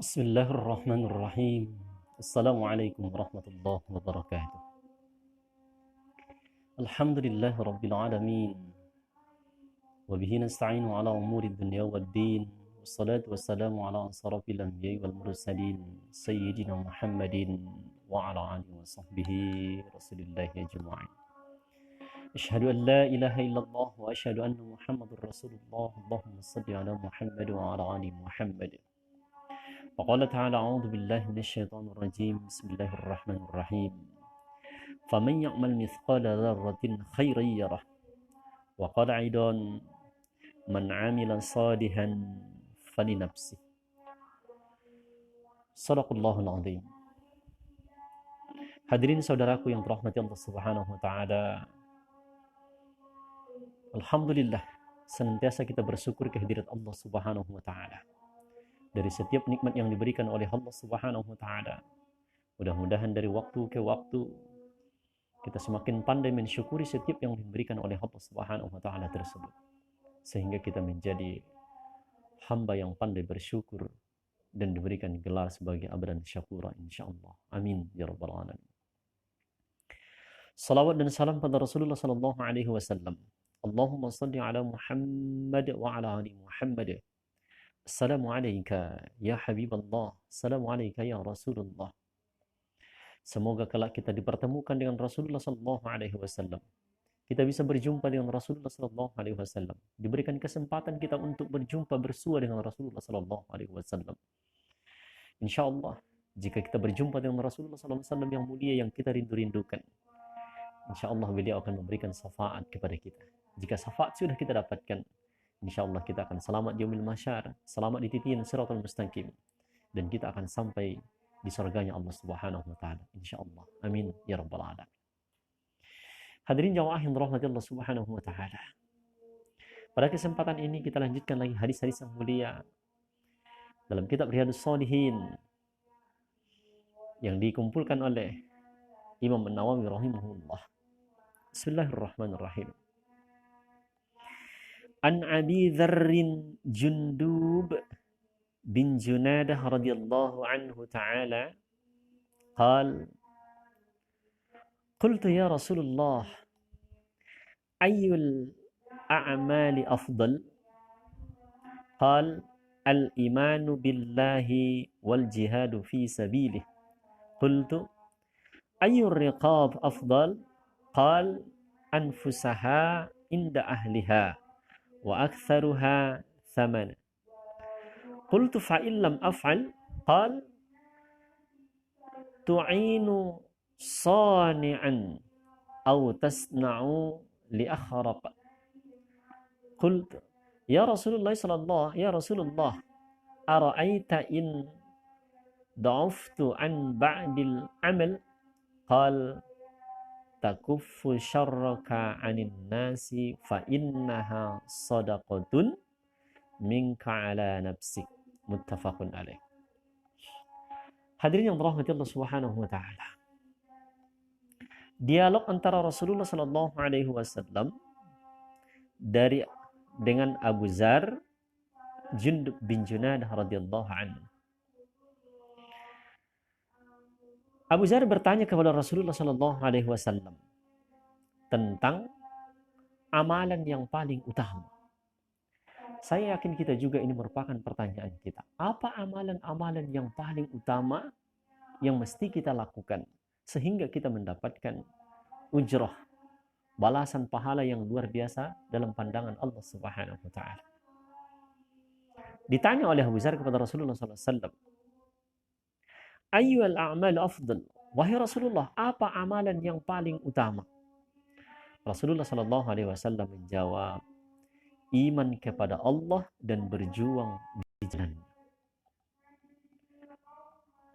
Bismillahirrahmanirrahim. Assalamualaikum warahmatullahi wabarakatuh. Alhamdulillahi rabbil alamin. Wa bihi nasta'inu ala umuri dunya waddin. Wassalatu wassalamu ala asrafil anbiya'i wal mursalin sayyidina Muhammadin wa ala alihi wa sahbihi rasulillahi ajma'in. Asyhadu an la ilaha illallah wa asyhadu anna Muhammadur Rasulullah. Allahumma shalli ala Muhammad wa ala ali Muhammad. وقال تعالى أعوذ بالله من الشيطان الرجيم بسم الله الرحمن الرحيم فمن يعمل مثقال ذرة خيرا يره وقال أيضا من عمل صالحا فلنفسه صدق الله العظيم. Hadirin saudaraku yang dirahmati Allah Subhanahu wa taala. Alhamdulillah, senantiasa kita bersyukur kehadirat Allah Subhanahu wa taala. Dari setiap nikmat yang diberikan oleh Allah Subhanahu wa taala. Mudah-mudahan dari waktu ke waktu kita semakin pandai mensyukuri setiap yang diberikan oleh Allah Subhanahu wa taala tersebut. Sehingga kita menjadi hamba yang pandai bersyukur dan diberikan gelar sebagai abdan syakura insyaallah. Amin ya rabbal alamin. Salawat dan salam pada Rasulullah sallallahu alaihi wasallam. Allahumma shalli ala Muhammad wa ala ali Muhammad. Assalamualaikum ya Habiballah. Assalamualaikum ya Rasulullah. Semoga kelak kita dipertemukan dengan Rasulullah sallallahu alaihi wasallam. Kita bisa berjumpa dengan Rasulullah sallallahu alaihi wasallam. Diberikan kesempatan kita untuk berjumpa bersua dengan Rasulullah sallallahu alaihi wasallam. Insyaallah, jika kita berjumpa dengan Rasulullah sallallahu alaihi wasallam yang mulia yang kita rindu-rindukan, insyaallah beliau akan memberikan syafaat kepada kita. Jika syafaat sudah kita dapatkan, insyaallah kita akan selamat di yaumil mahsyar, selamat di titian siratal mustaqim, dan kita akan sampai di surganya Allah Subhanahu wa taala insyaallah. Amin ya rabbal alamin. Hadirin jamaah yang dirahmati Allah Subhanahu wa taala. Pada kesempatan ini kita lanjutkan lagi hadis-hadis yang mulia dalam kitab Riyadhus Shalihin yang dikumpulkan oleh Imam An-Nawawi rahimahullah. Bismillahirrahmanirrahim. An Abi Dzarrin Jundub bin Junadah radhiyallahu anhu ta'ala qal qultu ya Rasulullah ayyul a'mali afdal qal al-imanu billahi wal jihadu fi sabilih qultu ayyur riqab afdal qal anfusaha inda ahliha wa aktsaruha thamana. Qultu fa in lam af'al qal tu'inu sani'an aw tasna'u li akhraq. Qultu ya Rasulullah ara'aita in da'aftu an ba'dil amal qal takuffu syarraka 'anil nasi fa innaha shadaqatun minka 'ala nafsik. Muttafaqun alaih. Hadirin yang dirahmati Allah Subhanahu wa taala. Dialog antara Rasulullah sallallahu alaihi wasallam dengan Abu Dzar Jundub bin Junadah radhiyallahu anhu. Abu Dzar bertanya kepada Rasulullah sallallahu alaihi wasallam tentang amalan yang paling utama. Saya yakin kita juga ini merupakan pertanyaan kita. Apa amalan-amalan yang paling utama yang mesti kita lakukan sehingga kita mendapatkan ujrah, balasan pahala yang luar biasa dalam pandangan Allah Subhanahu wa taala. Ditanya oleh Abu Dzar kepada Rasulullah sallallahu alaihi wasallam, ayyul a'mal afdal? Wahai Rasulullah, apa amalan yang paling utama? Rasulullah sallallahu alaihi wasallam menjawab, iman kepada Allah dan berjuang di jalan.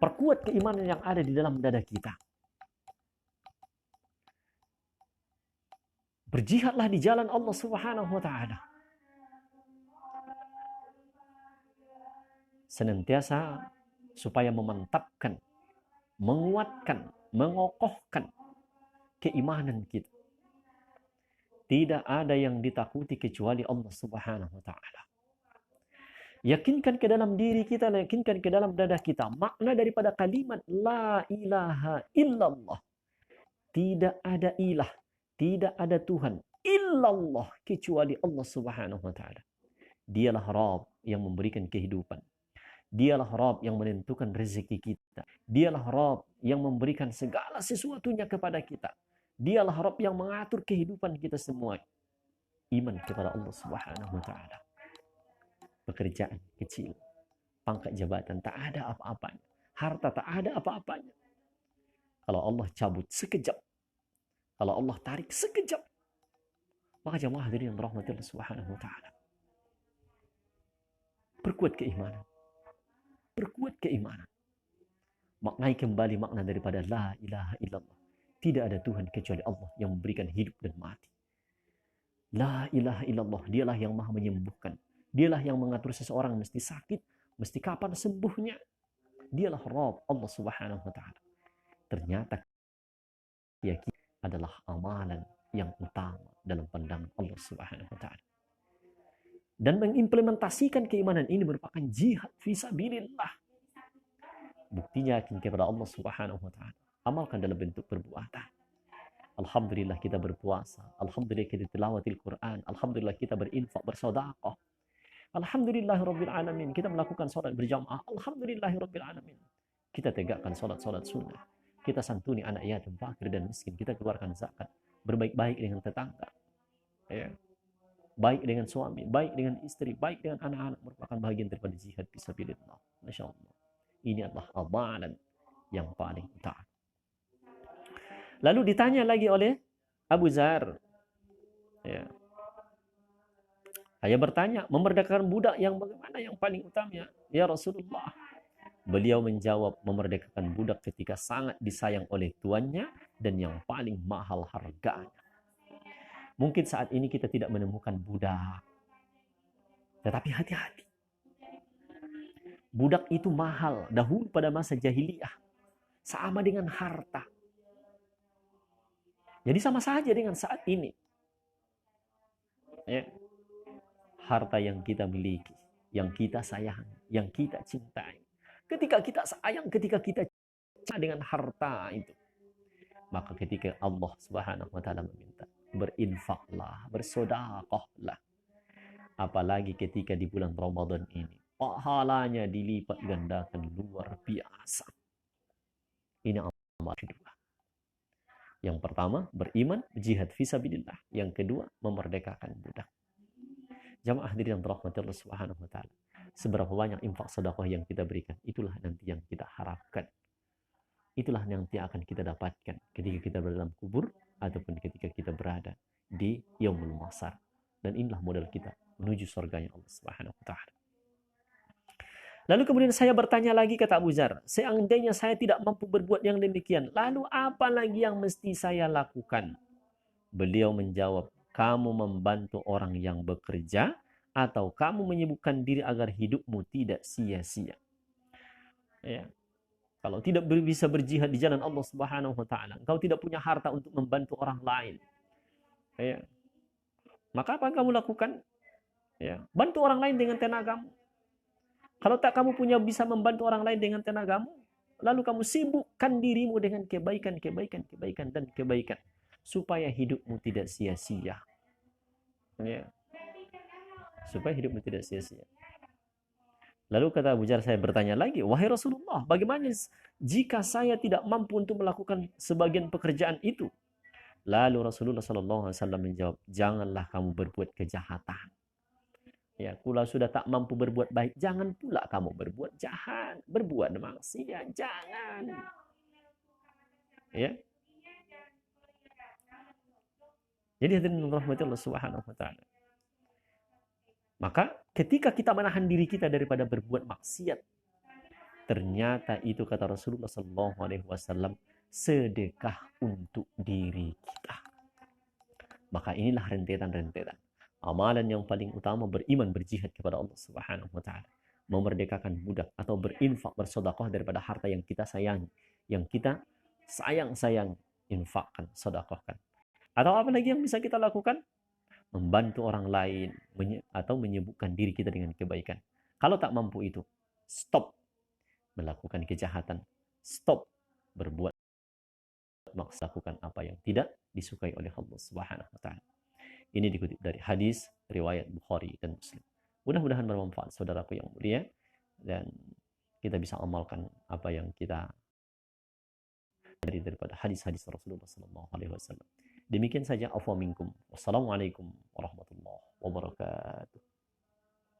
Perkuat keimanan yang ada di dalam dada kita. Berjihadlah di jalan Allah Subhanahu wa taala. Senantiasa supaya memantapkan, menguatkan, mengokohkan keimanan kita. Tidak ada yang ditakuti kecuali Allah Subhanahu wa taala. Yakinkan ke dalam diri kita, yakinkan ke dalam dada kita. Makna daripada kalimat La ilaha illallah. Tidak ada ilah, tidak ada Tuhan illallah kecuali Allah Subhanahu wa taala. Dialah Rabb yang memberikan kehidupan. Dialah Rabb yang menentukan rezeki kita. Dialah Rabb yang memberikan segala sesuatunya kepada kita. Dialah Rabb yang mengatur kehidupan kita semua. Iman kepada Allah Subhanahu wa taala. Pekerjaan kecil, pangkat jabatan tak ada apa-apanya. Harta tak ada apa-apanya. Kalau Allah cabut sekejap, kalau Allah tarik sekejap, maka jamaah hadirin yang dirahmati Allah Subhanahu wa taala, perkuat keimanan. Perkuat keimanan. Maknai kembali makna daripada La ilaha illallah. Tidak ada Tuhan kecuali Allah yang memberikan hidup dan mati. La ilaha illallah, dialah yang maha menyembuhkan. Dialah yang mengatur seseorang mesti sakit, mesti kapan sembuhnya. Dialah Rabb Allah Subhanahu wa taala. Ternyata yakin adalah amalan yang utama dalam pandangan Allah Subhanahu wa taala. Dan mengimplementasikan keimanan ini merupakan jihad fisabilillah. Buktinya yakin kepada Allah Subhanahu wa taala. Amalkan dalam bentuk perbuatan. Alhamdulillah kita berpuasa. Alhamdulillah kita tilawatil Quran. Alhamdulillah kita berinfak, bersedekah. Alhamdulillahirabbil alamin. Kita melakukan salat berjamaah. Alhamdulillahirabbil alamin. Kita tegakkan salat-salat sunnah. Kita santuni anak yatim, fakir dan miskin. Kita keluarkan zakat. Berbaik-baik dengan tetangga. Ya. Baik dengan suami, baik dengan istri, baik dengan anak-anak merupakan bagian daripada jihad fisabilillah. Masya Allah. Ini adalah amalan yang paling utama. Lalu ditanya lagi oleh Abu Dzar. Ya. Saya bertanya, memerdekakan budak yang bagaimana yang paling utama? Ya Rasulullah. Beliau menjawab, memerdekakan budak ketika sangat disayang oleh tuannya dan yang paling mahal harganya. Mungkin saat ini kita tidak menemukan budak. Tetapi hati-hati. Budak itu mahal dahulu pada masa jahiliyah. Sama dengan harta. Jadi sama saja dengan saat ini. Ya. Harta yang kita miliki, yang kita sayangi, yang kita cintai. Ketika kita sayang, ketika kita cinta dengan harta itu, maka ketika Allah Subhanahu wa taala meminta, berinfaklah, bersedekahlah. Apalagi ketika di bulan Ramadan ini, pahalanya dilipat gandakan luar biasa. Ini amal kedua. Yang pertama, beriman, jihad fisabilillah. Yang kedua, memerdekakan budak. Jamaah hadirin yang dirahmati Allah Subhanahu wa taala. Seberapa banyak infak sedekah yang kita berikan, itulah nanti yang kita harapkan. Itulah yang nanti akan kita dapatkan ketika kita berada dalam kubur ataupun ketika kita berada di yaumul mahsyar. Dan inilah modal kita menuju surganya Allah Subhanahu wa taala. Lalu kemudian saya bertanya lagi, kata Abu Dzar, seandainya saya tidak mampu berbuat yang demikian, lalu apa lagi yang mesti saya lakukan? Beliau menjawab, kamu membantu orang yang bekerja atau kamu menyibukkan diri agar hidupmu tidak sia-sia. Ya. Kalau tidak bisa berjihad di jalan Allah Subhanahu wa taala, engkau tidak punya harta untuk membantu orang lain. Ya. Maka apa yang kamu lakukan? Ya. Bantu orang lain dengan tenagamu. Kalau tak kamu punya bisa membantu orang lain dengan tenagamu, lalu kamu sibukkan dirimu dengan kebaikan dan kebaikan. Supaya hidupmu tidak sia-sia. Ya. Supaya hidupmu tidak sia-sia. Lalu kata Abu Dzar, saya bertanya lagi, wahai Rasulullah, bagaimana jika saya tidak mampu untuk melakukan sebagian pekerjaan itu? Lalu Rasulullah SAW menjawab, janganlah kamu berbuat kejahatan. Ya, kalau sudah tak mampu berbuat baik, jangan pula kamu berbuat jahat, berbuat maksiat, jangan. Ya. Jadi hadirin rahmati Allah Subhanahu wa taala. Maka ketika kita menahan diri kita daripada berbuat maksiat, ternyata itu kata Rasulullah SAW sedekah untuk diri kita. Maka inilah rentetan-rentetan amalan yang paling utama, beriman, berjihad kepada Allah Subhanahu wa taala, memerdekakan budak atau berinfak, bersedekah daripada harta yang kita sayangi, yang kita sayang infakkan, sedekahkan. Atau apa lagi yang bisa kita lakukan? Membantu orang lain atau menyibukkan diri kita dengan kebaikan. Kalau tak mampu itu, stop melakukan kejahatan, stop berbuat melakukan apa yang tidak disukai oleh Allah Subhanahu wa taala. Ini dikutip dari hadis riwayat Bukhari dan Muslim. Mudah-mudahan bermanfaat saudaraku yang mulia, dan kita bisa amalkan apa yang kita daripada hadis-hadis Rasulullah sallallahu alaihi wasallam. Demikian saja, afwa minkum. Wassalamualaikum warahmatullahi wabarakatuh.